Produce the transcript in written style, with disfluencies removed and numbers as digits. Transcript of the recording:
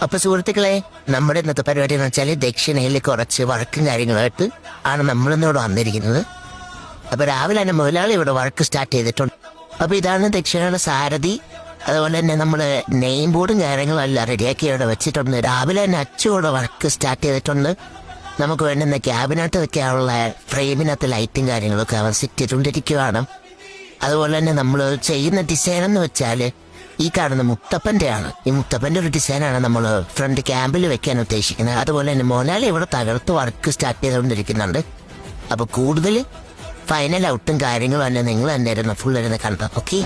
അപ്പൊ സുഹൃത്തുക്കളെ, നമ്മുടെ ഇന്നത്തെ പരിപാടി എന്ന് വെച്ചാൽ ദക്ഷിണയിൽ കുറച്ച് വഴക്കും കാര്യങ്ങളായിട്ട് ആണ് നമ്മളിന്നിവിടെ വന്നിരിക്കുന്നത്. അപ്പൊ രാവിലെ തന്നെ മുതലാളി ഇവിടെ വഴക്ക് സ്റ്റാർട്ട് ചെയ്തിട്ടുണ്ട്. അപ്പൊ ഇതാണ് ദക്ഷിണയുടെ സാരഥി. അതുപോലെ തന്നെ നമ്മള് നെയിം ബോർഡും കാര്യങ്ങളും എല്ലാം റെഡിയാക്കി ഇവിടെ വെച്ചിട്ടുണ്ട്. രാവിലെ തന്നെ അച്ചുകൂടെ വഴക്ക് സ്റ്റാർട്ട് ചെയ്തിട്ടുണ്ട്. നമുക്ക് വേണ്ടുന്ന ക്യാബിനകത്ത് വെക്കാനുള്ള ഫ്രെയിമിനകത്ത് ലൈറ്റും കാര്യങ്ങളൊക്കെ അവൻ സെറ്റ് ചെയ്തുകൊണ്ടിരിക്കുകയാണ്. അതുപോലെ തന്നെ നമ്മൾ ചെയ്യുന്ന ഡിസൈൻ എന്ന് വെച്ചാൽ ഈ കാണുന്ന മുത്തപ്പന്റെ ആണ്. ഈ മുത്തപ്പന്റെ ഒരു ഡിസൈനാണ് നമ്മൾ ഫ്രണ്ട് ക്യാമ്പിൽ വെക്കാൻ ഉദ്ദേശിക്കുന്നത്. അതുപോലെ തന്നെ മോനാലി ഇവിടെ തകർത്ത് വർക്ക് സ്റ്റാർട്ട് ചെയ്തുകൊണ്ടിരിക്കുന്നുണ്ട്. അപ്പൊ കൂടുതൽ ഫൈനൽ ഔട്ടും കാര്യങ്ങളും തന്നെ നിങ്ങൾ തന്നെ ഫുൾ ഇരുന്ന് കണ്ടോ. ഓക്കെ.